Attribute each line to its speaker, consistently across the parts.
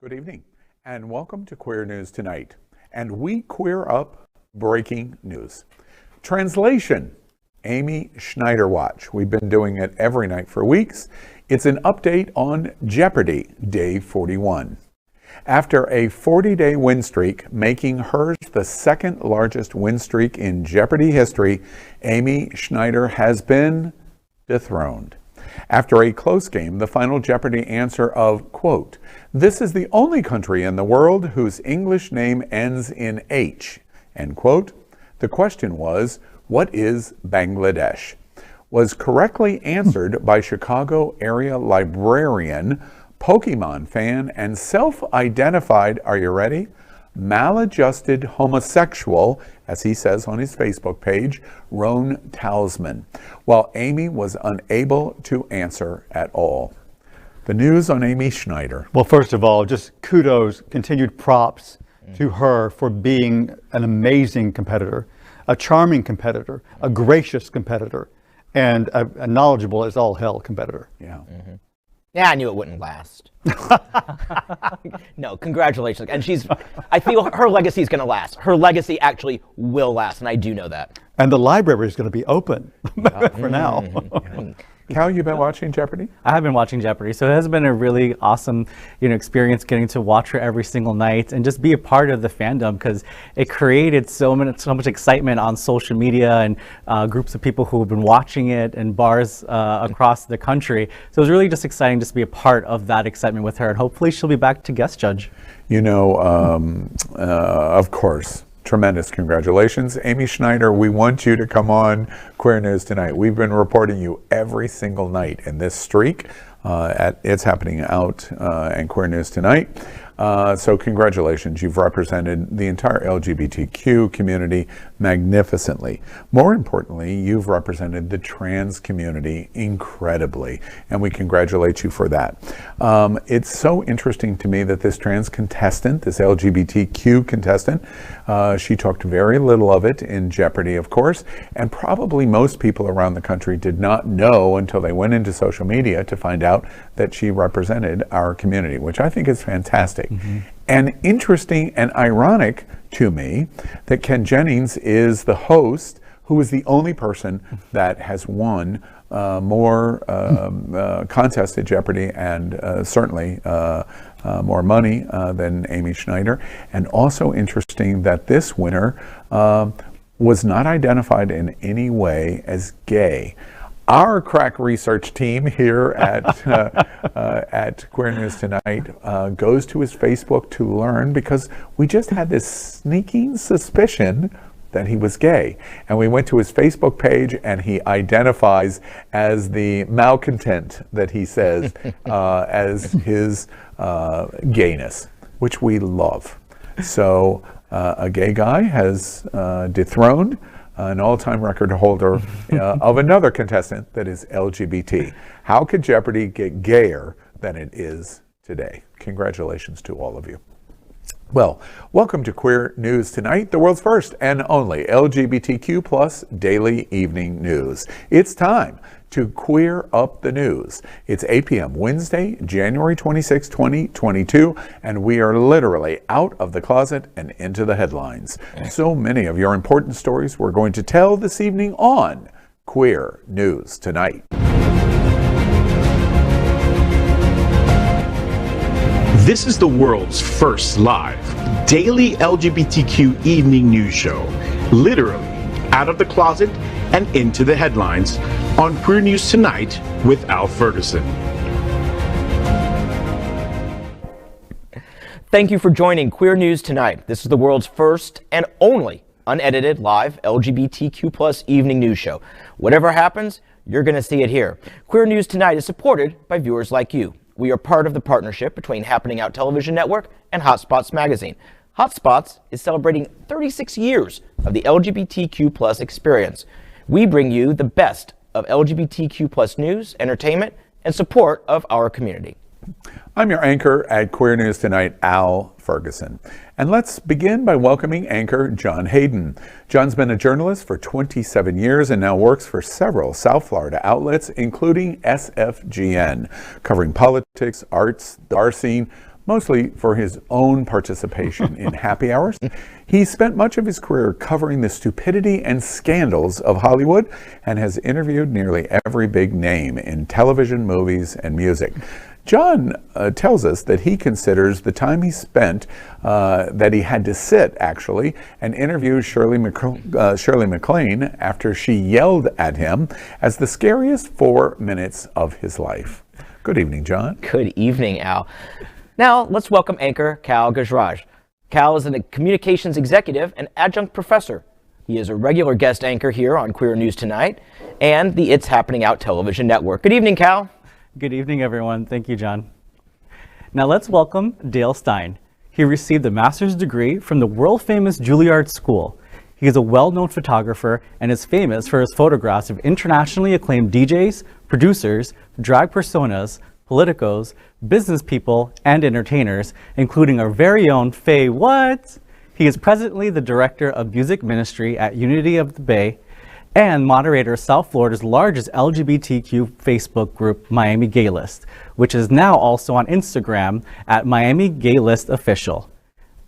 Speaker 1: Good evening, and welcome to Queer News Tonight. And we queer up breaking news. Translation, Amy Schneider Watch. We've been doing it every night for weeks. It's an update on Jeopardy, day 41. After a 40-day win streak, making hers the second largest win streak in Jeopardy history, Amy Schneider has been dethroned. After a close game, the final Jeopardy answer of, quote, "This is the only country in the world whose English name ends in H," end quote. The question was, what is Bangladesh? Was correctly answered by Chicago area librarian, Pokemon fan, and self-identified, are you ready? Maladjusted homosexual, as he says on his Facebook page, Roan Talisman, while Amy was unable to answer at all. The news on Amy Schneider.
Speaker 2: Well, first of all, just kudos, continued props to her for being an amazing competitor, a charming competitor, a gracious competitor, and a knowledgeable as all hell competitor.
Speaker 1: Yeah.
Speaker 3: Mm-hmm. Yeah, I knew it wouldn't last. No, congratulations. And I feel her legacy is going to last. Her legacy actually will last, and I do know that.
Speaker 2: And the library is going to be open for now.
Speaker 1: Cal, you been watching Jeopardy?
Speaker 4: I have been watching Jeopardy, so it has been a really awesome, experience getting to watch her every single night and just be a part of the fandom, because it created so much excitement on social media and groups of people who have been watching it in bars across the country. So it was really just exciting just to be a part of that excitement with her, and hopefully she'll be back to guest judge.
Speaker 1: Of course. Tremendous congratulations. Amy Schneider, we want you to come on Queer News Tonight. We've been reporting you every single night in this streak. It's happening out and Queer News Tonight. So congratulations. You've represented the entire LGBTQ community magnificently. More importantly, you've represented the trans community incredibly, and we congratulate you for that. It's so interesting to me that this trans contestant, this LGBTQ contestant, she talked very little of it in Jeopardy, of course, and probably most people around the country did not know until they went into social media to find out that she represented our community, which I think is fantastic. Mm-hmm. And interesting and ironic to me that Ken Jennings is the host who is the only person that has won more contests at Jeopardy and certainly more money than Amy Schneider. And also interesting that this winner was not identified in any way as gay. Our crack research team here at Queer News Tonight goes to his Facebook to learn, because we just had this sneaking suspicion that he was gay. And we went to his Facebook page, and he identifies as the malcontent that he says as his gayness, which we love. So a gay guy has dethroned an all-time record holder of another contestant that is LGBT. How could Jeopardy get gayer than it is today? Congratulations to all of you. Well, welcome to Queer News Tonight, the world's first and only LGBTQ plus daily evening news. It's time to queer up the news. It's 8 p.m. Wednesday, January 26, 2022, and we are literally out of the closet and into the headlines. So many of your important stories we're going to tell this evening on Queer News Tonight.
Speaker 5: This is the world's first live daily LGBTQ evening news show, literally out of the closet and into the headlines on Queer News Tonight with Al Ferguson.
Speaker 3: Thank you for joining Queer News Tonight. This is the world's first and only unedited live LGBTQ plus evening news show. Whatever happens, you're going to see it here. Queer News Tonight is supported by viewers like you. We are part of the partnership between Happening Out Television Network and Hotspots Magazine. Hotspots is celebrating 36 years of the LGBTQ plus experience. We bring you the best of LGBTQ plus news, entertainment, and support of our community.
Speaker 1: I'm your anchor at Queer News Tonight, Al Ferguson. And let's begin by welcoming anchor John Hayden. John's been a journalist for 27 years and now works for several South Florida outlets, including SFGN, covering politics, arts, the art scene, mostly for his own participation in happy hours. He spent much of his career covering the stupidity and scandals of Hollywood and has interviewed nearly every big name in television, movies, and music. John tells us that he considers the time he spent, that he had to sit, actually, and interview Shirley MacLaine after she yelled at him as the scariest 4 minutes of his life. Good evening, John.
Speaker 3: Good evening, Al. Now, let's welcome anchor Kal Gajraj. Kal is a communications executive and adjunct professor. He is a regular guest anchor here on Queer News Tonight and the It's Happening Out television network. Good evening, Kal.
Speaker 4: Good evening, everyone. Thank you, John. Now let's welcome Dale Stine. He received a master's degree from the world-famous Juilliard School. He is a well-known photographer and is famous for his photographs of internationally acclaimed DJs, producers, drag personas, politicos, business people, and entertainers, including our very own Faye What? He is presently the director of music ministry at Unity of the Bay and moderator of South Florida's largest LGBTQ Facebook group, Miami Gay List, which is now also on Instagram at Miami Gay List Official.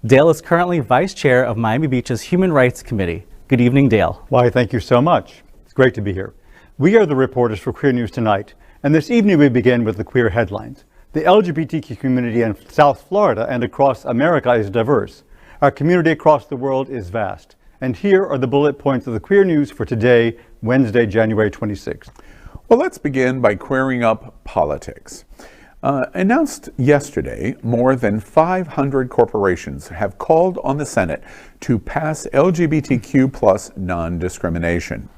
Speaker 4: Dale is currently vice chair of Miami Beach's Human Rights Committee. Good evening, Dale.
Speaker 2: Why, thank you so much. It's great to be here. We are the reporters for Queer News Tonight, and this evening we begin with the queer headlines. The LGBTQ community in South Florida and across America is diverse. Our community across the world is vast. And here are the bullet points of the queer news for today, Wednesday, January 26th.
Speaker 1: Well, let's begin by queering up politics. Announced yesterday, more than 500 corporations have called on the Senate to pass LGBTQ plus non-discrimination.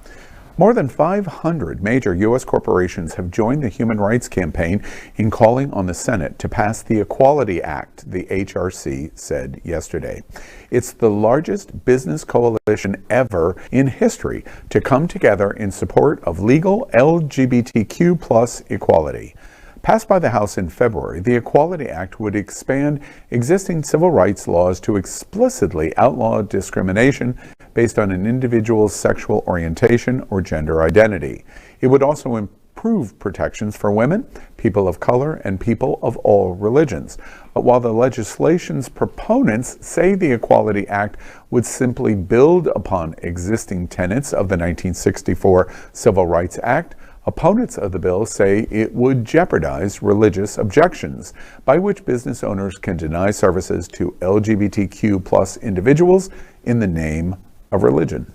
Speaker 1: More than 500 major U.S. corporations have joined the Human Rights Campaign in calling on the Senate to pass the Equality Act, the HRC said yesterday. It's the largest business coalition ever in history to come together in support of legal LGBTQ plus equality. Passed by the House in February, the Equality Act would expand existing civil rights laws to explicitly outlaw discrimination based on an individual's sexual orientation or gender identity. It would also improve protections for women, people of color, and people of all religions. But while the legislation's proponents say the Equality Act would simply build upon existing tenets of the 1964 Civil Rights Act, opponents of the bill say it would jeopardize religious objections, by which business owners can deny services to LGBTQ plus individuals in the name of religion.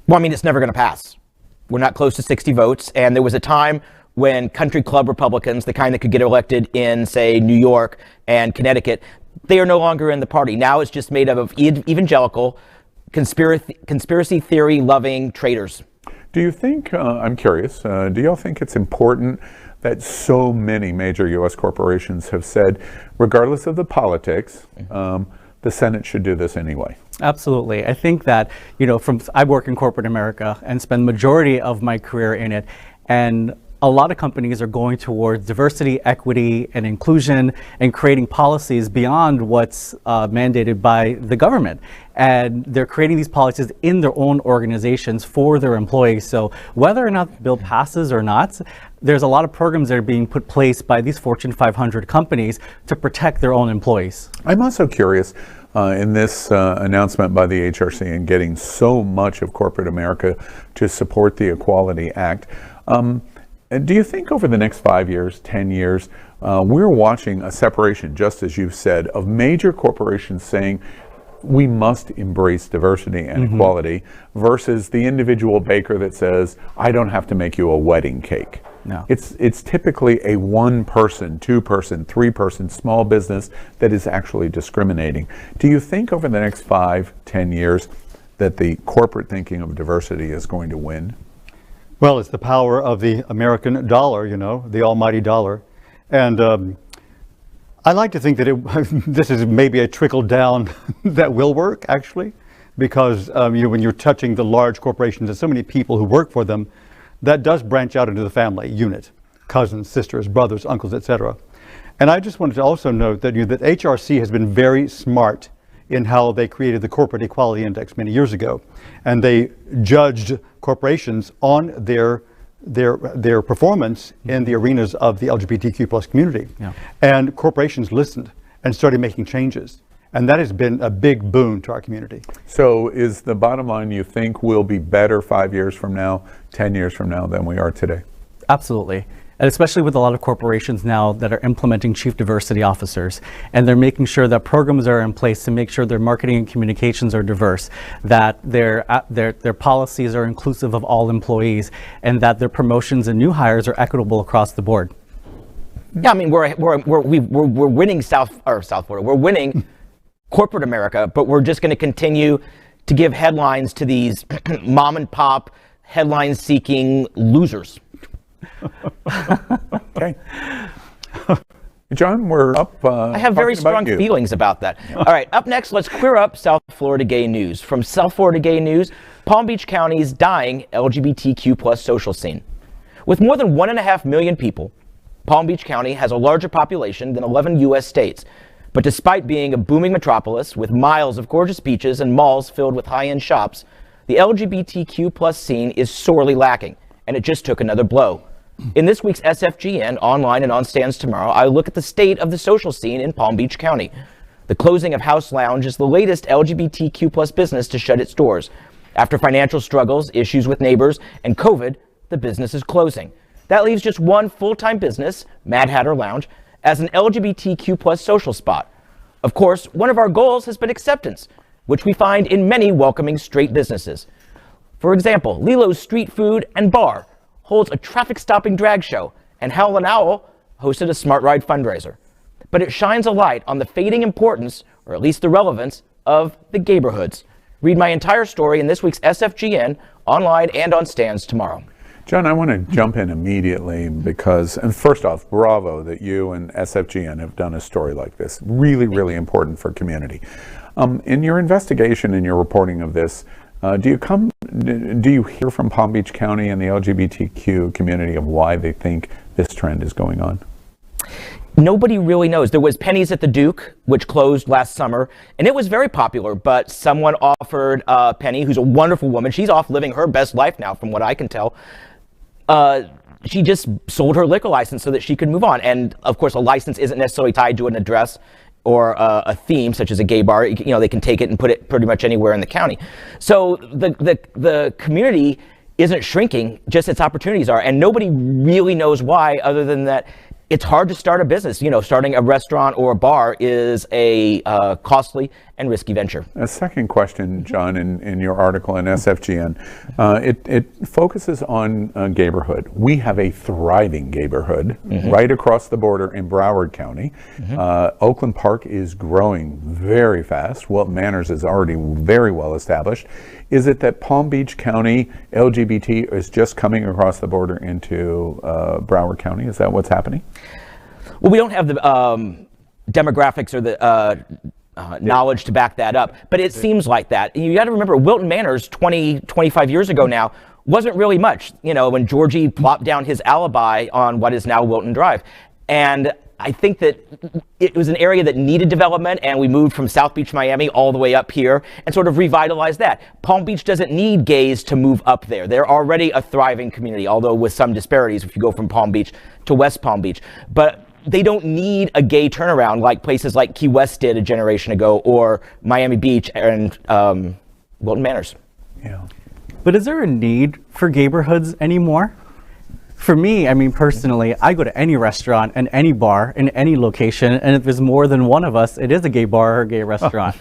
Speaker 3: Well, I mean, it's never going to pass. We're not close to 60 votes, and there was a time when country club Republicans, the kind that could get elected in, say, New York and Connecticut, they are no longer in the party. Now it's just made up of evangelical, conspiracy theory-loving traitors.
Speaker 1: Do you think, I'm curious, do y'all think it's important that so many major U.S. corporations have said, regardless of the politics, the Senate should do this anyway?
Speaker 4: Absolutely. I think that, I work in corporate America and spend majority of my career in it. And a lot of companies are going towards diversity, equity, and inclusion and creating policies beyond what's mandated by the government. And they're creating these policies in their own organizations for their employees. So whether or not the bill passes or not, there's a lot of programs that are being put place by these Fortune 500 companies to protect their own employees.
Speaker 1: I'm also curious, in this announcement by the HRC and getting so much of corporate America to support the Equality Act, and do you think over the next 5 years, 10 years, we're watching a separation, just as you've said, of major corporations saying we must embrace diversity and equality versus the individual baker that says, I don't have to make you a wedding cake?
Speaker 4: No.
Speaker 1: It's typically a one-person, two-person, three-person small business that is actually discriminating. Do you think over the next 5, 10 years that the corporate thinking of diversity is going to win?
Speaker 2: Well, it's the power of the American dollar, the almighty dollar. And I like to think that this is maybe a trickle down that will work, actually, because when you're touching the large corporations and so many people who work for them, that does branch out into the family unit, cousins, sisters, brothers, uncles, etc. And I just wanted to also note that, that HRC has been very smart in how they created the Corporate Equality Index many years ago. And they judged corporations on their their performance in the arenas of the LGBTQ plus community.
Speaker 4: Yeah.
Speaker 2: And corporations listened and started making changes. And that has been a big boon to our community.
Speaker 1: So is the bottom line, you think we'll be better 5 years from now, 10 years from now than we are today?
Speaker 4: Absolutely. And especially with a lot of corporations now that are implementing chief diversity officers, and they're making sure that programs are in place to make sure their marketing and communications are diverse, that their policies are inclusive of all employees, and that their promotions and new hires are equitable across the board.
Speaker 3: Yeah, I mean, we're winning South Florida. We're winning corporate America, but we're just going to continue to give headlines to these mom and pop headline-seeking losers.
Speaker 1: Okay. John, we're up.
Speaker 3: I have very strong feelings about that. All right, up next, let's queer up South Florida gay news. From South Florida gay news, Palm Beach County's dying LGBTQ plus social scene. With more than 1.5 million people, Palm Beach County has a larger population than 11 U.S. states. But despite being a booming metropolis with miles of gorgeous beaches and malls filled with high-end shops, the LGBTQ plus scene is sorely lacking, and it just took another blow. In this week's SFGN, online and on stands tomorrow, I look at the state of the social scene in Palm Beach County. The closing of House Lounge is the latest LGBTQ plus business to shut its doors. After financial struggles, issues with neighbors, and COVID, the business is closing. That leaves just one full-time business, Mad Hatter Lounge, as an LGBTQ plus social spot. Of course, one of our goals has been acceptance, which we find in many welcoming straight businesses. For example, Lilo's Street Food and Bar holds a traffic-stopping drag show, and Howl and Owl hosted a Smart Ride fundraiser. But it shines a light on the fading importance, or at least the relevance, of the gayborhoods. Read my entire story in this week's SFGN, online and on stands tomorrow.
Speaker 1: John, I want to jump in immediately because, and first off, bravo that you and SFGN have done a story like this. Really, really important for community. In your investigation and your reporting of this, do you hear from Palm Beach County and the LGBTQ community of why they think this trend is going on?
Speaker 3: Nobody really knows. There was Penny's at the Duke, which closed last summer, and it was very popular, but someone offered Penny, who's a wonderful woman, she's off living her best life now from what I can tell, she just sold her liquor license so that she could move on. And of course, a license isn't necessarily tied to an address or a theme, such as a gay bar. You know, they can take it and put it pretty much anywhere in the county. So the community isn't shrinking, just its opportunities are. And nobody really knows why, other than that it's hard to start a business. You know, starting a restaurant or a bar is a costly and risky venture.
Speaker 1: A second question, John, in your article in SFGN, it focuses on gayborhood. We have a thriving gayborhood right across the border in Broward County. Oakland Park is growing very fast. Wilton Manors is already very well established. Is it that Palm Beach County LGBT is just coming across the border into Broward County? Is that what's happening?
Speaker 3: Well, we don't have the demographics or the knowledge to back that up, but it seems like that. You got to remember, Wilton Manors 25 years ago now wasn't really much, you know, when Georgie plopped down his alibi on what is now Wilton Drive. And I think that it was an area that needed development, and we moved from South Beach, Miami all the way up here and sort of revitalized that. Palm Beach doesn't need gays to move up there. They're already a thriving community, although with some disparities if you go from Palm Beach to West Palm Beach. But they don't need a gay turnaround like places like Key West did a generation ago, or Miami Beach and Wilton Manors.
Speaker 1: Yeah.
Speaker 4: But is there a need for gayborhoods anymore? For me, I mean, personally, I go to any restaurant and any bar in any location, and if there's more than one of us, it is a gay bar or a gay restaurant.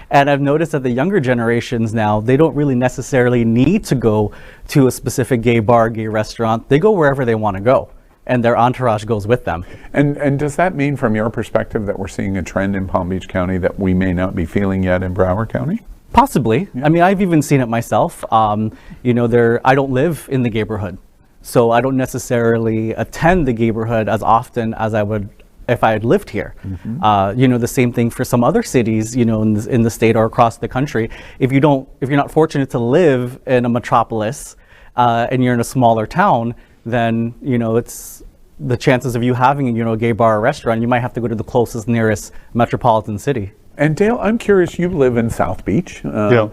Speaker 4: And I've noticed that the younger generations now, they don't really necessarily need to go to a specific gay bar, gay restaurant. They go wherever they want to go, and their entourage goes with them.
Speaker 1: And does that mean, from your perspective, that we're seeing a trend in Palm Beach County that we may not be feeling yet in Broward County?
Speaker 4: Possibly. Yeah. I mean, I've even seen it myself. You know, I don't live in the gayborhood. So I don't necessarily attend the gayborhood as often as I would if I had lived here. You know, the same thing for some other cities, you know, in the state or across the country. If you're not fortunate to live in a metropolis and you're in a smaller town, then, you know, it's the chances of you having, you know, a gay bar or restaurant, you might have to go to the closest nearest metropolitan city.
Speaker 1: And Dale, I'm curious, you live in South Beach.
Speaker 2: Yeah.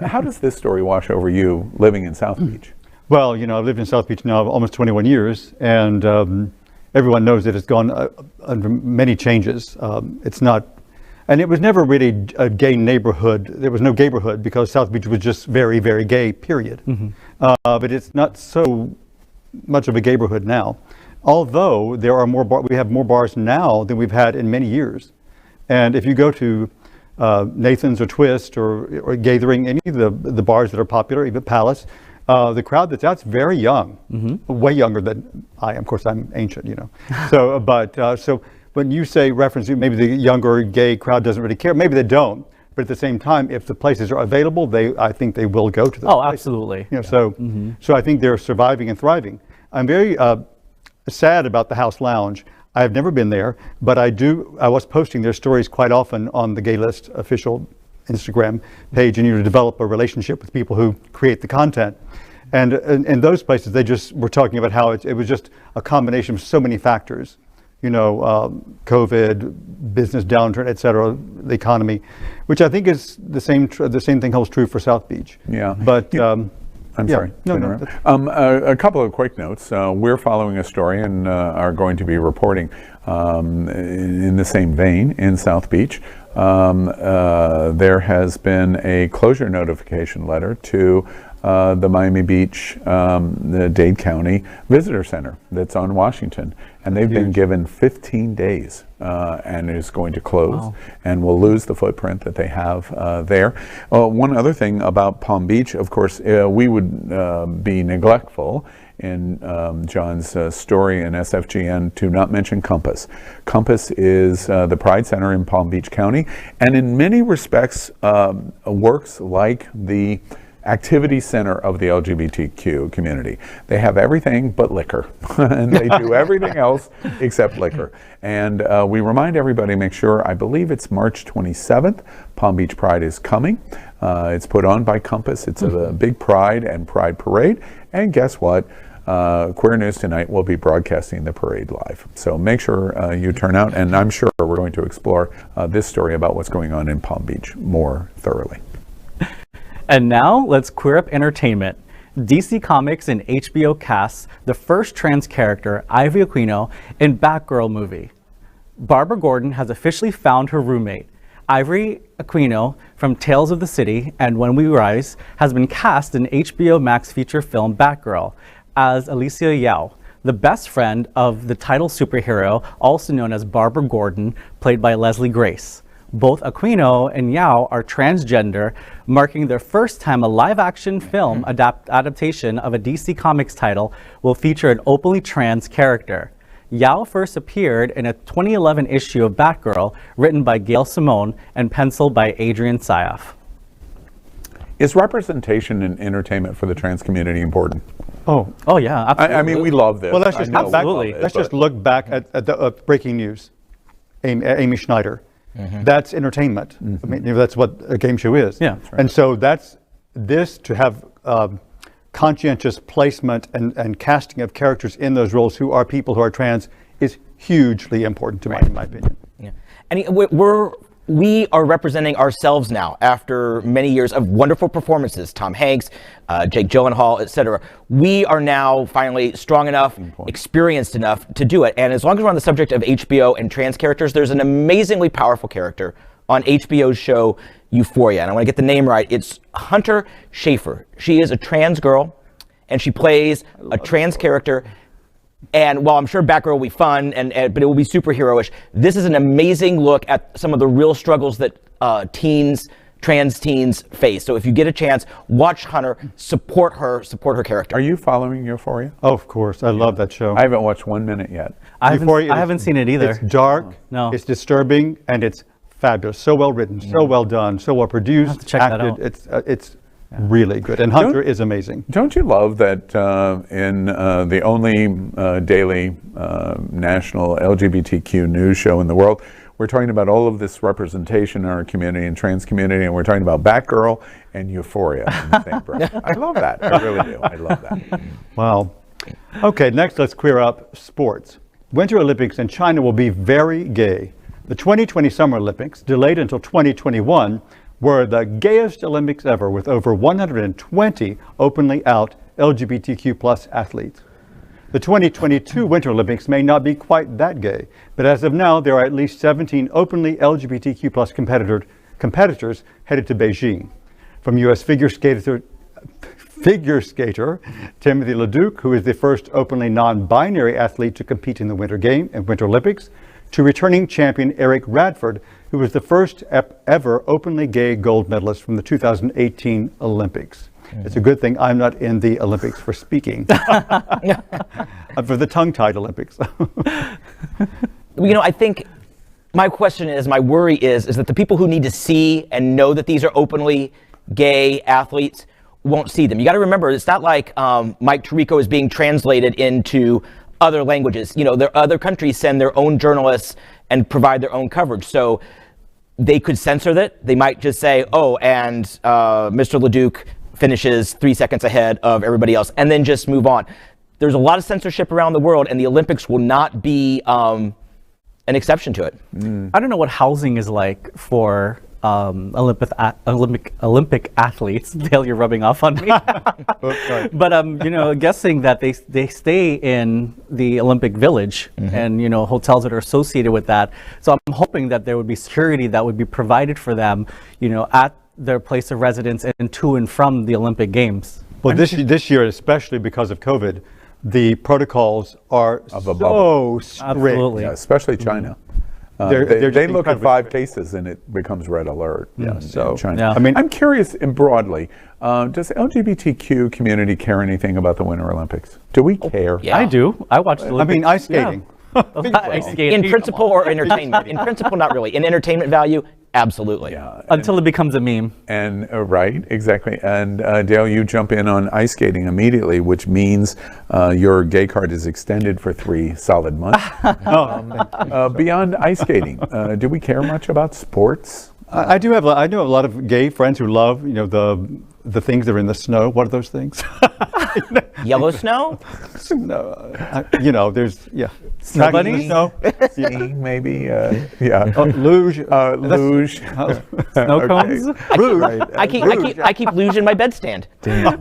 Speaker 1: How does this story wash over you living in South Beach?
Speaker 2: Well, you know, I've lived in South Beach now almost 21 years, and everyone knows that it's gone under many changes. It's not, and it was never really a gay neighborhood. There was no gayborhood because South Beach was just very, very gay, period. But it's not so much of a gayborhood now. Although there are we have more bars now than we've had in many years. And if you go to Nathan's or Twist or Gathering, any of the bars that are popular, even Palace, the crowd that's out's very young, way younger than I am. Of course, I'm ancient, you know. So when you say reference, maybe the younger gay crowd doesn't really care. Maybe they don't. But at the same time, if the places are available, I think they will go to them.
Speaker 4: Oh, absolutely.
Speaker 2: You know, so I think they're surviving and thriving. I'm very sad about the House Lounge. I have never been there, but I was posting their stories quite often on the Gay List official Instagram page, and you develop a relationship with people who create the content. And in those places, they just were talking about how it was just a combination of so many factors, you know, COVID, business downturn, et cetera, the economy, which I think is the same thing holds true for South Beach.
Speaker 1: Yeah.
Speaker 2: But
Speaker 1: I'm sorry.
Speaker 2: No.
Speaker 1: A couple of quick notes. We're following a story and are going to be reporting in the same vein in South Beach. There has been a closure notification letter to the Miami Beach, the Dade County Visitor Center that's on Washington. And they've been given 15 days and is going to close and will lose the footprint that they have there. One other thing about Palm Beach, of course, we would be neglectful in John's story in SFGN to not mention Compass. Compass is the Pride Center in Palm Beach County, and in many respects works like the activity center of the LGBTQ community. They have everything but liquor, and they do everything else except liquor. And we remind everybody, make sure, I believe it's March 27th, Palm Beach Pride is coming. It's put on by Compass. It's a big pride and pride parade. And guess what? Queer News Tonight will be broadcasting the parade live. So make sure you turn out, and I'm sure we're going to explore this story about what's going on in Palm Beach more thoroughly.
Speaker 4: And now let's queer up entertainment. DC Comics and HBO casts the first trans character, Ivory Aquino, in Batgirl movie. Barbara Gordon has officially found her roommate. Ivory Aquino from Tales of the City and When We Rise has been cast in HBO Max feature film Batgirl as Alicia Yao, the best friend of the title superhero, also known as Barbara Gordon, played by Leslie Grace. Both Aquino and Yao are transgender, marking their first time a live-action film adaptation of a DC Comics title will feature an openly trans character. Yao first appeared in a 2011 issue of Batgirl, written by Gail Simone and penciled by Adrian Syaf.
Speaker 1: Is representation in entertainment for the trans community important?
Speaker 2: Oh
Speaker 4: yeah, absolutely.
Speaker 1: I mean, we love this.
Speaker 2: Well, let's just
Speaker 4: Absolutely.
Speaker 2: look back at the breaking news. Amy Schneider. That's entertainment. I mean, you know, that's what a game show is.
Speaker 4: Yeah.
Speaker 2: And so that's this to have conscientious placement and casting of characters in those roles who are people who are trans is hugely important to me, in my opinion.
Speaker 3: Yeah. And we are representing ourselves now after many years of wonderful performances. Tom Hanks, Jake Gyllenhaal, etc. We are now finally strong enough, experienced enough to do it. And as long as we're on the subject of HBO and trans characters, there's an amazingly powerful character on HBO's show Euphoria. And I want to get the name right. It's Hunter Schafer. She is a trans girl, and she plays a trans character. And while I'm sure Batgirl will be fun, but it will be superhero-ish, this is an amazing look at some of the real struggles that trans teens face. So if you get a chance, watch Hunter, support her character.
Speaker 1: Are you following Euphoria?
Speaker 2: Oh, of course. I love that show.
Speaker 1: I haven't watched 1 minute yet.
Speaker 4: I haven't seen it either.
Speaker 2: It's dark,
Speaker 4: It's
Speaker 2: disturbing, and it's fabulous. So well written, so well done, so well produced,
Speaker 4: I'll have to check that
Speaker 2: acted.
Speaker 4: out.
Speaker 2: It's really good. And Hunter is amazing.
Speaker 1: Don't you love that in the only daily national LGBTQ news show in the world, we're talking about all of this representation in our community and trans community, and we're talking about Batgirl and Euphoria in the same breath. I love that. I really do. I love that.
Speaker 2: Wow. Okay, next let's queer up sports. Winter Olympics in China will be very gay. The 2020 Summer Olympics, delayed until 2021, were the gayest Olympics ever, with over 120 openly out LGBTQ plus athletes. The 2022 Winter Olympics may not be quite that gay, but as of now, there are at least 17 openly LGBTQ plus competitors headed to Beijing. From U.S. figure skater Timothy LeDuc, who is the first openly non-binary athlete to compete in the Winter Olympics, to returning champion Eric Radford, who was the first ever openly gay gold medalist from the 2018 Olympics. It's a good thing I'm not in the Olympics for speaking. For the tongue-tied Olympics.
Speaker 3: I think my question is, my worry is that the people who need to see and know that these are openly gay athletes won't see them. You got to remember, it's not like Mike Tirico is being translated into other languages. Other countries send their own journalists and provide their own coverage. So they could censor that. They might just say, oh, and Mr. LeDuc finishes 3 seconds ahead of everybody else, and then just move on. There's a lot of censorship around the world, and the Olympics will not be an exception to it.
Speaker 4: I don't know what housing is like for Olympic athletes. Dale, you're rubbing off on me. But guessing that they stay in the Olympic Village and hotels that are associated with that. So I'm hoping that there would be security that would be provided for them, at their place of residence and to and from the Olympic Games.
Speaker 2: Well, this year, especially because of COVID, the protocols are so strict.
Speaker 4: Absolutely.
Speaker 1: Yeah, especially China. They look at 5 cases and it becomes red alert. Yeah, so China.
Speaker 4: Yeah.
Speaker 1: I mean, I'm curious, broadly, does the LGBTQ community care anything about the Winter Olympics? Do we care?
Speaker 3: Yeah.
Speaker 4: I do. I watch the Olympics.
Speaker 2: I mean, ice skating.
Speaker 4: Ice skating.
Speaker 3: In principle or entertainment? In principle, not really. In entertainment value, absolutely.
Speaker 1: Yeah.
Speaker 4: Until it becomes a meme.
Speaker 1: And right, exactly. And Dale, you jump in on ice skating immediately, which means your gay card is extended for 3 solid months. Beyond ice skating, do we care much about sports?
Speaker 2: I know a lot of gay friends who love, the things that are in the snow. What are those things?
Speaker 3: Yellow snow?
Speaker 2: No, there's
Speaker 4: Snow bunnies?
Speaker 2: Snow.
Speaker 1: Skiing, maybe.
Speaker 2: Luge.
Speaker 1: Luge.
Speaker 4: Snow cones?
Speaker 2: Luge.
Speaker 1: Right.
Speaker 3: I keep luge in my bedstand.
Speaker 1: Damn.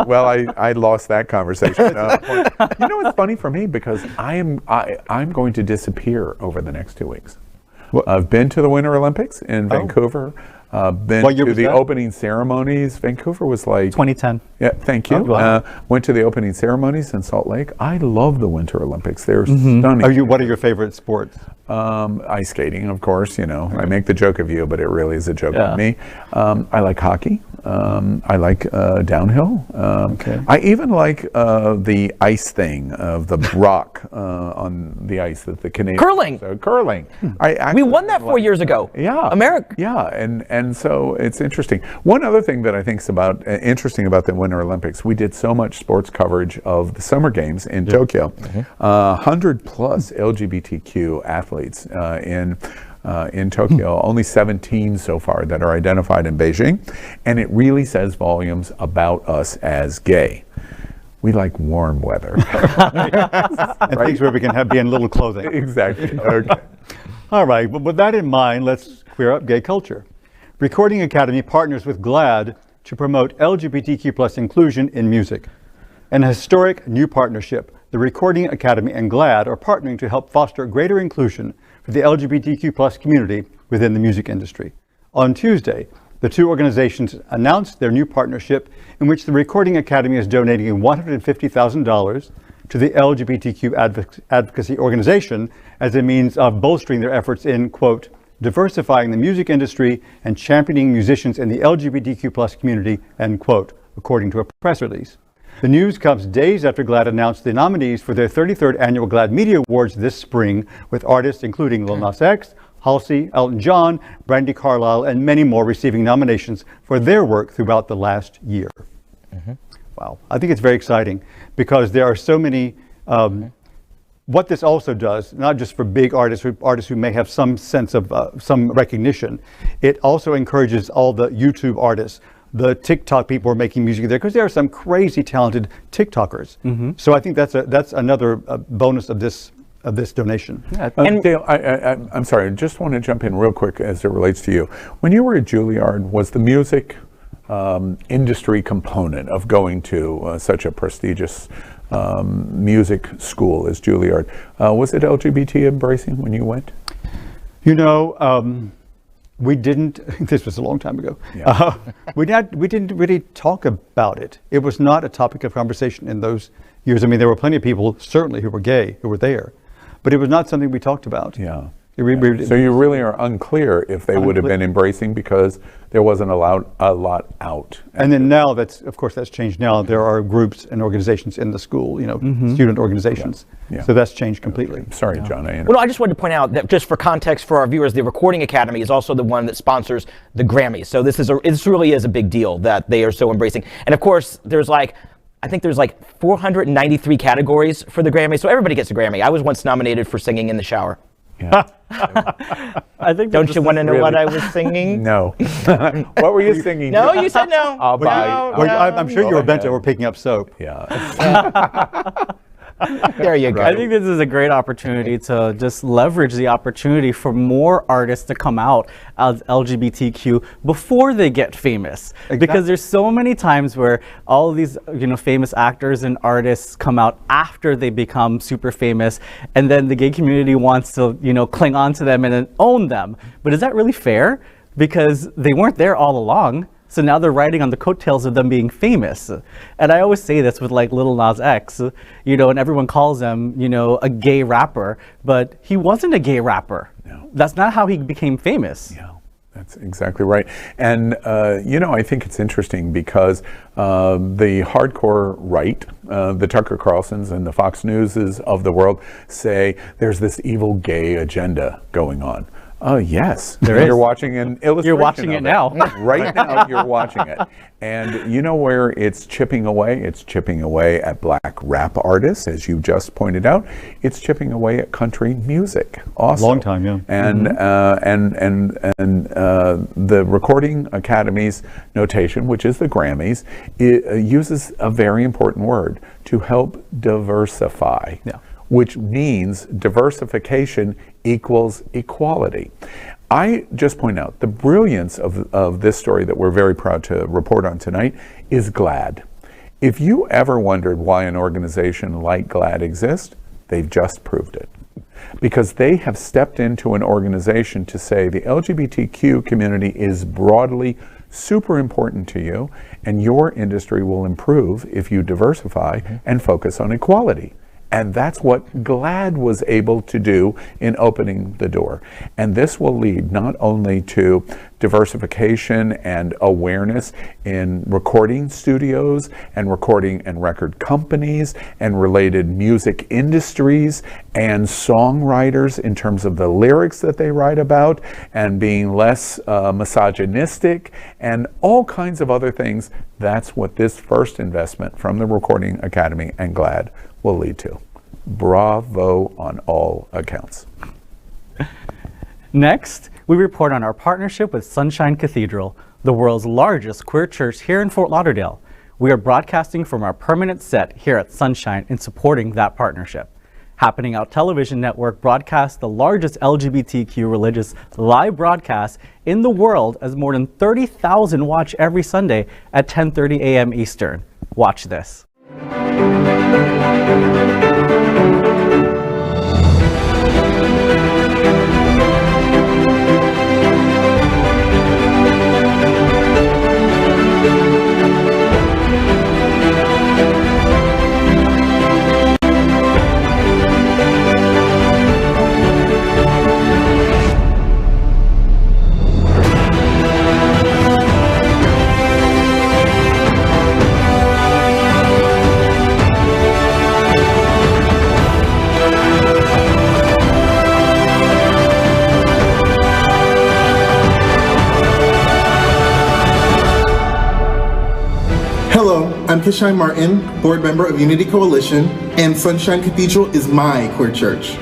Speaker 1: Well, I lost that conversation. It's funny for me because I'm going to disappear over the next 2 weeks. I've been to the Winter Olympics in Vancouver. Been to the opening ceremonies. Vancouver was like
Speaker 4: 2010.
Speaker 1: Yeah, thank you.
Speaker 4: Wow.
Speaker 1: Went to the opening ceremonies in Salt Lake. I love the Winter Olympics. They're stunning.
Speaker 2: What are your favorite sports?
Speaker 1: Ice skating, of course. I make the joke of you, but it really is a joke of me. I like hockey. I like downhill. I even like the ice thing of the rock on the ice that the Canadians.
Speaker 3: Curling.
Speaker 1: Curling.
Speaker 3: We won that 4 years ago.
Speaker 1: Yeah.
Speaker 3: America.
Speaker 1: Yeah, and so it's interesting. One other thing that I think is interesting about the Winter Olympics, we did so much sports coverage of the Summer Games in Tokyo. 100 plus LGBTQ athletes in Tokyo, only 17 so far that are identified in Beijing, and it really says volumes about us as gay. We like warm weather.
Speaker 2: And things where we can be in little clothing.
Speaker 1: Exactly. Okay.
Speaker 2: All right, but with that in mind, let's queer up gay culture. Recording Academy partners with GLAAD to promote LGBTQ plus inclusion in music. An historic new partnership, the Recording Academy and GLAAD are partnering to help foster greater inclusion for the LGBTQ plus community within the music industry. On Tuesday, the 2 organizations announced their new partnership in which the Recording Academy is donating $150,000 to the LGBTQ advocacy organization as a means of bolstering their efforts in, quote, diversifying the music industry and championing musicians in the LGBTQ plus community, end quote, according to a press release. The news comes days after GLAAD announced the nominees for their 33rd annual GLAAD Media Awards this spring, with artists including Lil Nas X, Halsey, Elton John, Brandi Carlile, and many more receiving nominations for their work throughout the last year. Wow, I think it's very exciting because there are so many. What this also does, not just for big artists who may have some sense of some recognition, it also encourages all the YouTube artists, the TikTok people who are making music there, because there are some crazy talented TikTokers. So I think that's another bonus of this donation.
Speaker 1: And Dale, I'm sorry, I just want to jump in real quick as it relates to you. When you were at Juilliard, was the music industry component of going to such a prestigious music school as Juilliard. Was it LGBT embracing when you went?
Speaker 2: You know, we didn't, this was a long time ago,
Speaker 1: Yeah.
Speaker 2: we didn't really talk about it. It was not a topic of conversation in those years. I mean, there were plenty of people, certainly, who were gay, who were there, but it was not something we talked about.
Speaker 1: Yeah.
Speaker 2: We
Speaker 1: So you really are unclear if they would have been embracing because there wasn't a lot out.
Speaker 2: And then now of course that's changed now. There are groups and organizations in the school, you know, student organizations.
Speaker 1: Yeah.
Speaker 2: So that's changed completely.
Speaker 1: Sorry, John.
Speaker 3: Well, I just wanted to point out that just for context for our viewers, the Recording Academy is also the one that sponsors the Grammys. So this really is a big deal that they are so embracing. And of course, I think there's like 493 categories for the Grammys. So everybody gets a Grammy. I was once nominated for singing in the shower.
Speaker 1: Yeah.
Speaker 4: I think
Speaker 3: Don't you want to know
Speaker 1: really-
Speaker 3: what I was singing?
Speaker 1: No. What were you singing?
Speaker 3: No, you said no.
Speaker 1: I'll buy.
Speaker 2: Well, I'm sure you were bent
Speaker 1: ahead.
Speaker 2: over picking up soap.
Speaker 1: Yeah.
Speaker 3: There you go.
Speaker 4: I think this is a great opportunity to just leverage the opportunity for more artists to come out as LGBTQ before they get famous. Because there's so many times where all of these, famous actors and artists come out after they become super famous, and then the gay community wants to, cling on to them and then own them. But is that really fair? Because they weren't there all along. So now they're riding on the coattails of them being famous. And I always say this with like Lil Nas X, and everyone calls him, a gay rapper, but he wasn't a gay rapper.
Speaker 1: No.
Speaker 4: That's not how he became famous.
Speaker 1: Yeah. That's exactly right. And, I think it's interesting because the hardcore right, the Tucker Carlsons and the Fox Newses of the world say there's this evil gay agenda going on. Oh, yes.
Speaker 4: There is.
Speaker 1: You're watching an illustration.
Speaker 4: You're watching
Speaker 1: of
Speaker 4: it now.
Speaker 1: Right now, you're watching it. And you know where it's chipping away? It's chipping away at black rap artists, as you just pointed out. It's chipping away at country music also.
Speaker 2: Long time, yeah.
Speaker 1: And the Recording Academy's notation, which is the Grammys, it uses a very important word to help diversify.
Speaker 2: Yeah.
Speaker 1: Which means diversification equals equality. I just point out the brilliance of this story that we're very proud to report on tonight is GLAAD. If you ever wondered why an organization like GLAAD exists, they've just proved it. Because they have stepped into an organization to say the LGBTQ community is broadly super important to you, and your industry will improve if you diversify and focus on equality. And that's what GLAAD was able to do in opening the door. And this will lead not only to diversification and awareness in recording studios and recording and record companies and related music industries and songwriters in terms of the lyrics that they write about and being less misogynistic and all kinds of other things. That's what this first investment from the Recording Academy and GLAAD will lead to. Bravo on all accounts.
Speaker 4: Next, we report on our partnership with Sunshine Cathedral, the world's largest queer church here in Fort Lauderdale. We are broadcasting from our permanent set here at Sunshine in supporting that partnership. Happening Out Television Network broadcasts the largest LGBTQ religious live broadcast in the world, as more than 30,000 watch every Sunday at 10:30 a.m. Eastern. Watch this.
Speaker 6: Hello, I'm Kishai Martin, board member of Unity Coalition, and Sunshine Cathedral is my queer church.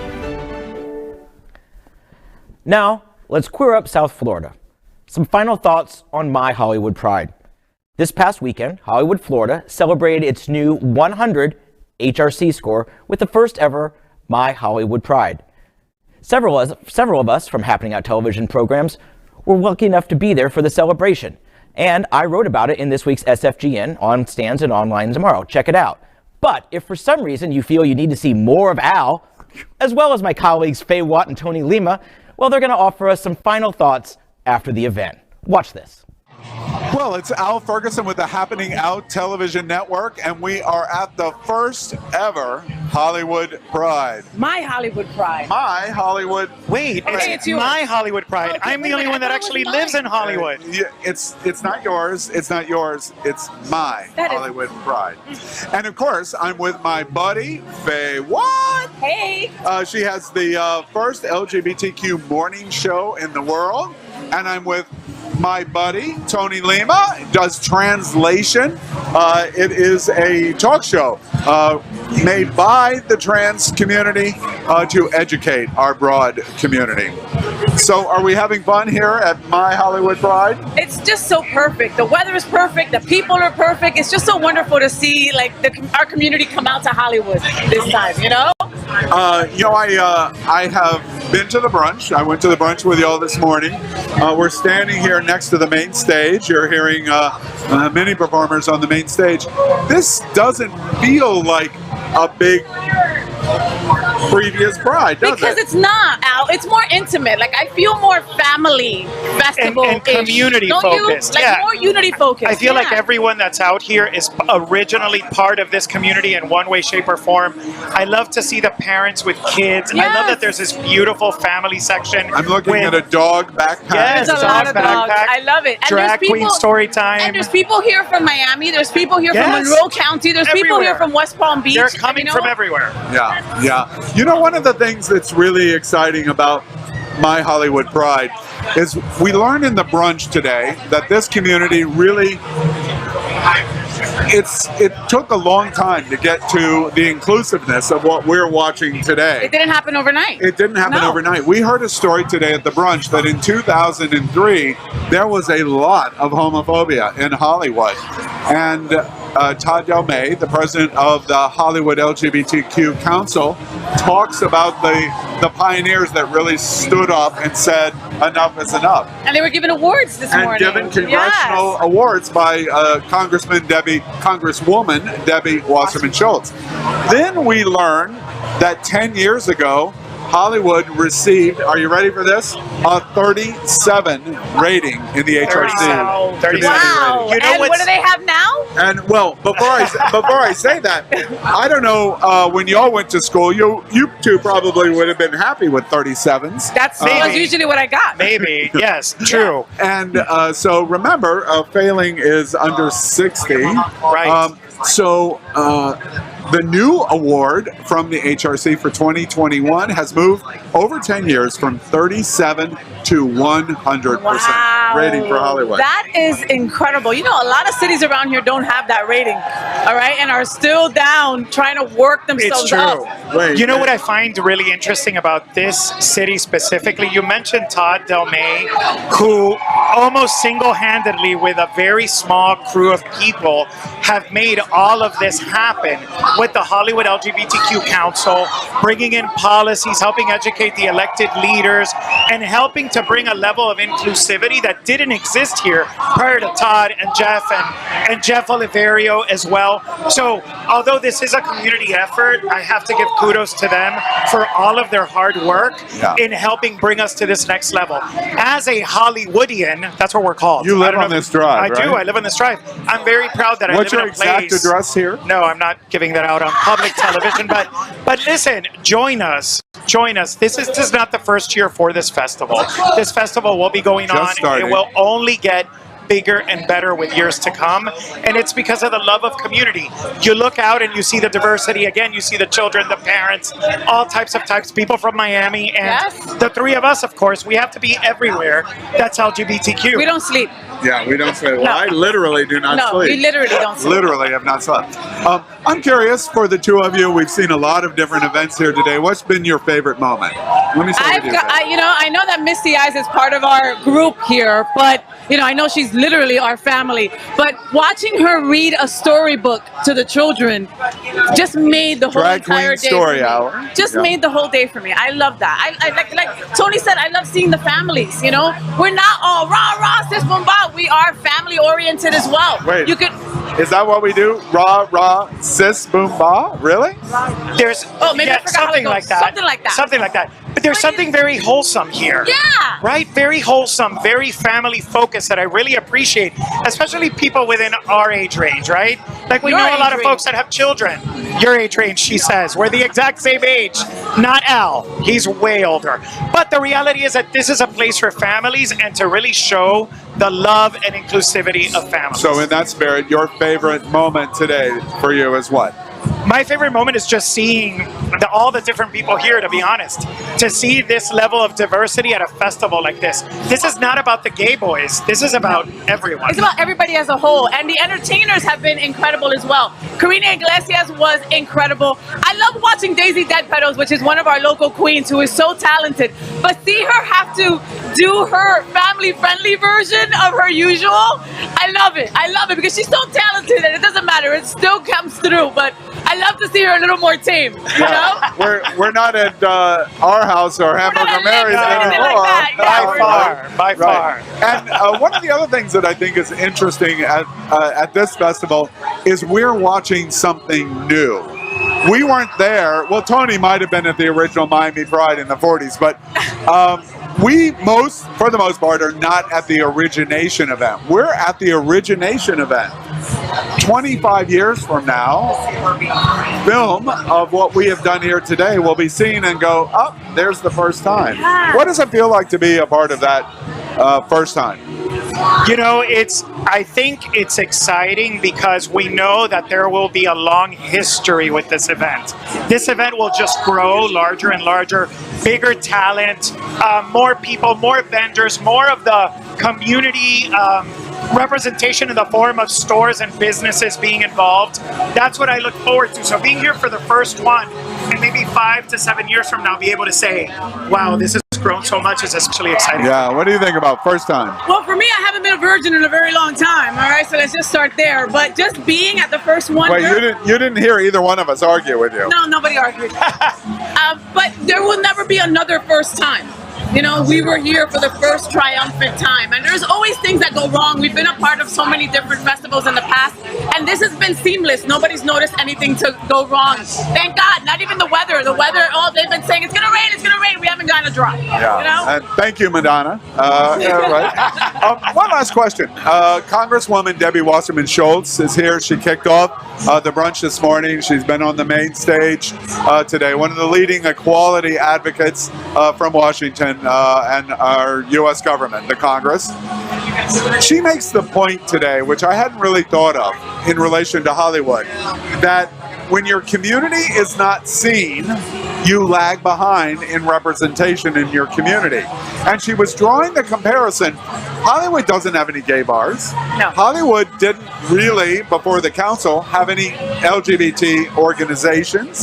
Speaker 3: Now, let's queer up South Florida. Some final thoughts on My Hollywood Pride. This past weekend, Hollywood, Florida celebrated its new 100 HRC score with the first ever My Hollywood Pride. Several of us from Happening Out television programs were lucky enough to be there for the celebration. And I wrote about it in this week's SFGN on stands and online tomorrow. Check it out. But if for some reason you feel you need to see more of Al, as well as my colleagues Faye Watt and Tony Lima, well, they're going to offer us some final thoughts after the event. Watch this.
Speaker 1: Well, it's Al Ferguson with the Happening Out Television Network, and we are at the first ever Hollywood Pride.
Speaker 7: My Hollywood Pride.
Speaker 1: My Hollywood.
Speaker 8: Wait,
Speaker 7: Okay,
Speaker 8: it's
Speaker 7: it's
Speaker 8: my Hollywood Pride.
Speaker 7: Okay,
Speaker 8: I'm the
Speaker 7: wait,
Speaker 8: only
Speaker 7: I
Speaker 8: one that
Speaker 7: thought it
Speaker 8: actually
Speaker 7: was
Speaker 8: lives
Speaker 7: mine.
Speaker 8: in Hollywood.
Speaker 1: It's not yours. It's not yours. It's my
Speaker 7: That is-
Speaker 1: Hollywood Pride. And of course, I'm with my buddy Faye Watt.
Speaker 7: Hey.
Speaker 1: She has the first LGBTQ morning show in the world, and I'm with my buddy Tony Lima. Does translation. It is a talk show made by the trans community to educate our broad community. So are we having fun here at My Hollywood Pride?
Speaker 7: It's just so perfect. The weather is perfect. The people are perfect. It's just so wonderful to see like our community come out to Hollywood this time, you know?
Speaker 1: I have been to the brunch. I went to the brunch with y'all this morning. We're standing here next to the main stage. You're hearing many performers on the main stage. This doesn't feel like a big previous Pride, does
Speaker 7: Because
Speaker 1: it?
Speaker 7: it's not, Al. It's more intimate. Like I feel more family festival
Speaker 8: And community focused,
Speaker 7: Like
Speaker 8: yeah.
Speaker 7: more unity focused.
Speaker 8: I feel like
Speaker 7: yeah.
Speaker 8: everyone that's out here is originally part of this community in one way, shape, or form. I love to see the parents with kids. I love
Speaker 7: Yes.
Speaker 8: that there's this beautiful family section.
Speaker 1: I'm looking
Speaker 8: with
Speaker 1: at a dog backpack.
Speaker 8: Yes,
Speaker 7: There's a lot of dogs.
Speaker 8: backpack,
Speaker 7: I love it. And
Speaker 8: drag
Speaker 7: there's people,
Speaker 8: queen story time.
Speaker 7: And there's people here from Miami. There's people here
Speaker 8: Yes.
Speaker 7: from Monroe County. There's people here
Speaker 8: Everywhere.
Speaker 7: from West Palm Beach.
Speaker 8: They're coming
Speaker 7: you know?
Speaker 8: from everywhere.
Speaker 1: Yeah. You know, one of the things that's really exciting about My Hollywood Pride is we learned in the brunch today that this community really, it took a long time to get to the inclusiveness of what we're watching today.
Speaker 7: It didn't happen overnight.
Speaker 1: It didn't happen
Speaker 7: No.
Speaker 1: overnight. We heard a story today at the brunch that in 2003, there was a lot of homophobia in Hollywood. And Todd Del May, the president of the Hollywood LGBTQ Council, talks about the pioneers that really stood up and said, enough is enough.
Speaker 7: And they were given awards this
Speaker 1: And
Speaker 7: morning.
Speaker 1: given congressional
Speaker 7: Yes.
Speaker 1: awards by Congresswoman Debbie Wasserman Schultz. Then we learned that 10 years ago, Hollywood received, are you ready for this? A 37 rating in the HRC.
Speaker 8: 37.
Speaker 1: community
Speaker 7: Wow.
Speaker 1: rating.
Speaker 8: You know
Speaker 7: And what
Speaker 8: what's-
Speaker 7: do they have now?
Speaker 1: And well, before I say that, I don't know when y'all went to school, you two probably would have been happy with 37s.
Speaker 7: That's
Speaker 8: Maybe.
Speaker 7: usually what I got.
Speaker 8: Maybe. Yes, true.
Speaker 1: And so remember, failing is under 60.
Speaker 8: Right.
Speaker 1: So the new award from the HRC for 2021 has moved over 10 years from 37 to 100%
Speaker 7: Wow.
Speaker 1: rating for Hollywood.
Speaker 7: That is incredible. You know, a lot of cities around here don't have that rating, all right, and are still down trying to work themselves
Speaker 8: It's true.
Speaker 7: up.
Speaker 1: Wait,
Speaker 8: You know what I find really interesting about this city specifically? You mentioned Todd Del May, who almost single-handedly, with a very small crew of people, have made all of this happen with the Hollywood LGBTQ Council, bringing in policies, helping educate the elected leaders, and helping to bring a level of inclusivity that didn't exist here prior to Todd and Jeff and Jeff Oliverio as well. So although this is a community effort, I have to give kudos to them for all of their hard work in helping bring us to this next level. As a Hollywoodian, that's what we're called.
Speaker 1: You
Speaker 8: I
Speaker 1: live
Speaker 8: don't know
Speaker 1: on
Speaker 8: if-
Speaker 1: this drive,
Speaker 8: I do.
Speaker 1: right?
Speaker 8: I live on this drive. I'm very proud that
Speaker 1: What's
Speaker 8: I
Speaker 1: your
Speaker 8: live in a place.
Speaker 1: exact address here?
Speaker 8: No, I'm not giving that out on public television, but listen, join us. Join us. This is not the first year for this festival. This festival will be going
Speaker 1: Just
Speaker 8: on.
Speaker 1: starting.
Speaker 8: It will only get bigger and better with years to come, and it's because of the love of community. You look out and you see the diversity. Again, you see the children, the parents, all types, people from Miami, and
Speaker 7: Yes.
Speaker 8: the three of us, of course. We have to be everywhere. That's LGBTQ.
Speaker 7: We don't sleep.
Speaker 1: Yeah, we don't sleep. Well,
Speaker 7: No.
Speaker 1: I literally do not
Speaker 7: No,
Speaker 1: sleep.
Speaker 7: we literally don't sleep.
Speaker 1: Literally have not slept. I'm curious, for the two of you, we've seen a lot of different events here today. What's been your favorite moment? Let me start with you. Faye.
Speaker 7: I know that Misty Eyes is part of our group here, but I know she's literally our family. But watching her read a storybook to the children just made the whole
Speaker 1: Drag
Speaker 7: entire
Speaker 1: Queen
Speaker 7: day
Speaker 1: Story
Speaker 7: for me.
Speaker 1: Hour.
Speaker 7: Just
Speaker 1: Yeah.
Speaker 7: made the whole day for me. I love that. I like Tony said, I love seeing the families, you know? We're not all rah, rah, sis, boom, bah. We are family oriented as well.
Speaker 1: Wait.
Speaker 7: You could,
Speaker 1: Is that what we do? Rah, rah, sis, boom, ba? Really?
Speaker 8: There's
Speaker 7: maybe I forgot how it
Speaker 8: something
Speaker 7: goes.
Speaker 8: like that.
Speaker 7: Something like that.
Speaker 8: Something like that. But there's something very wholesome here.
Speaker 7: yeah.
Speaker 8: Right? Very wholesome, very family focused that I really appreciate, especially people within our age range, right? Like we
Speaker 7: Your
Speaker 8: know a lot
Speaker 7: age
Speaker 8: of folks that have children. Your age range, she says. We're the exact same age. Not Al. He's way older. But the reality is that this is a place for families and to really show the love and inclusivity of families.
Speaker 1: So in that spirit, your favorite moment today for you is what?
Speaker 8: My favorite moment is just seeing all the different people here, to be honest. To see this level of diversity at a festival like this. This is not about the gay boys. This is about everyone.
Speaker 7: It's about everybody as a whole, and the entertainers have been incredible as well. Karina Iglesias was incredible. I love watching Daisy Dead Petals, which is one of our local queens who is so talented. But see her have to do her family-friendly version of her usual. I love it. I love it because she's so talented, and it doesn't matter. It still comes through. But I love to see her a little more tame. You know?
Speaker 1: We're not at our house or Hamburger Mary's anymore.
Speaker 8: By far.
Speaker 1: And one of the other things that I think is interesting at this festival is we're watching something new. We weren't there. Well, Tony might have been at the original Miami Pride in the 40s, but we for the most part, are not at the origination event. We're at the origination event. 25 years from now, film of what we have done here today will be seen and go, oh, there's the first time. What does it feel like to be a part of that first time?
Speaker 8: You know, I think it's exciting because we know that there will be a long history with this event. This event will just grow larger and larger, bigger talent, more people, more vendors, more of the community representation in the form of stores and businesses being involved. That's what I look forward to. So being here for the first one, and maybe 5 to 7 years from now, be able to say, wow, this has grown so much, is especially exciting.
Speaker 1: Yeah, what do you think about first time?
Speaker 7: Well, for me, I haven't been a virgin in a very long time. All right, so let's just start there. But just being at the first one.
Speaker 1: Wait, you didn't hear either one of us argue with you.
Speaker 7: No, nobody argued. But there will never be another first time. You know, we were here for the first triumphant time, and there's always things that go wrong. We've been a part of so many different festivals in the past, and this has been seamless. Nobody's noticed anything to go wrong. Thank God, not even the weather. The weather, they've been saying it's gonna rain, it's gonna rain. We haven't gotten a drop.
Speaker 1: Yeah.
Speaker 7: You know?
Speaker 1: And thank you, Madonna. Right. One last question. Congresswoman Debbie Wasserman Schultz is here. She kicked off the brunch this morning. She's been on the main stage today. One of the leading equality advocates from Washington and our U.S. government, the Congress. She makes the point today, which I hadn't really thought of in relation to Hollywood, that when your community is not seen, you lag behind in representation in your community. And she was drawing the comparison. Hollywood doesn't have any gay bars.
Speaker 7: No.
Speaker 1: Hollywood didn't really, before the council, have any LGBT organizations.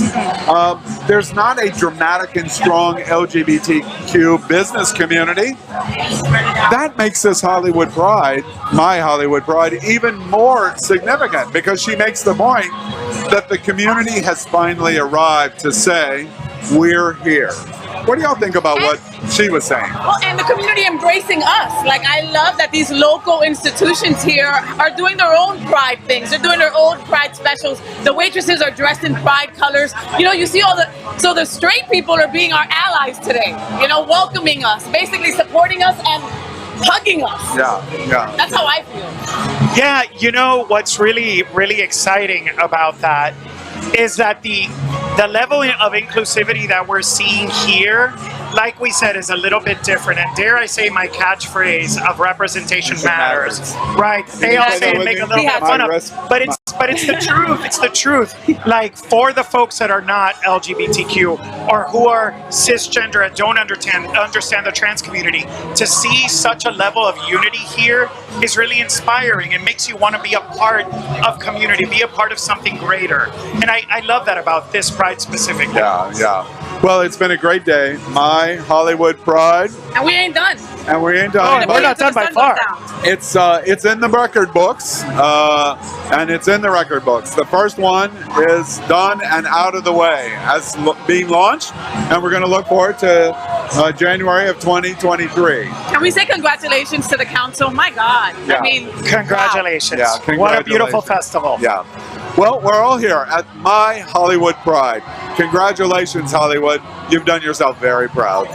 Speaker 1: There's not a dramatic and strong LGBTQ business community. That makes this Hollywood Pride, my Hollywood Pride, even more significant because she makes the point that the community has finally arrived to say, we're here. What do y'all think about what she was saying?
Speaker 7: Well, and the community embracing us. Like, I love that these local institutions here are doing their own pride things. They're doing their own pride specials. The waitresses are dressed in pride colors. You know, you see so the straight people are being our allies today. You know, welcoming us, basically supporting us and hugging us.
Speaker 1: Yeah.
Speaker 7: That's how I feel.
Speaker 8: Yeah, you know what's really, really exciting about that is that the level of inclusivity that we're seeing here, like we said, is a little bit different. And dare I say my catchphrase of representation matters. Right. They all say and make a little bit of fun of, but it's the truth. It's the truth. Like, for the folks that are not LGBTQ or who are cisgender and don't understand the trans community, to see such a level of unity here is really inspiring. It makes you want to be a part of community, be a part of something greater. And I love that about this Pride specifically.
Speaker 1: Yeah. Well, it's been a great day. My Hollywood Pride.
Speaker 7: And we ain't done.
Speaker 1: and we ain't done.
Speaker 8: We're not done by far.
Speaker 1: It's in the record books, and it's in the record books. The first one is done and out of the way as being launched, and we're going to look forward to January of 2023.
Speaker 7: Can we say congratulations to the council? My God.
Speaker 1: Yeah.
Speaker 7: I mean,
Speaker 8: Congratulations.
Speaker 1: Yeah,
Speaker 8: What a beautiful
Speaker 1: congratulations.
Speaker 8: festival.
Speaker 1: Yeah. Well, we're all here at My Hollywood Pride. Congratulations, Hollywood. You've done yourself very proud.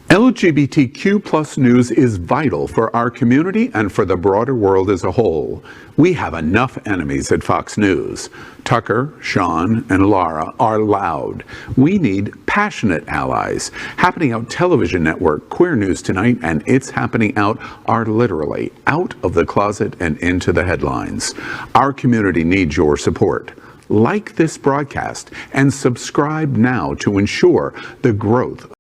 Speaker 1: LGBTQ plus news is vital for our community and for the broader world as a whole. We have enough enemies at Fox News. Tucker, Sean, and Laura are loud. We need passionate allies. Happening Out Television Network, Queer News Tonight, and It's Happening Out are literally out of the closet and into the headlines. Our community needs your support. Like this broadcast and subscribe now to ensure the growth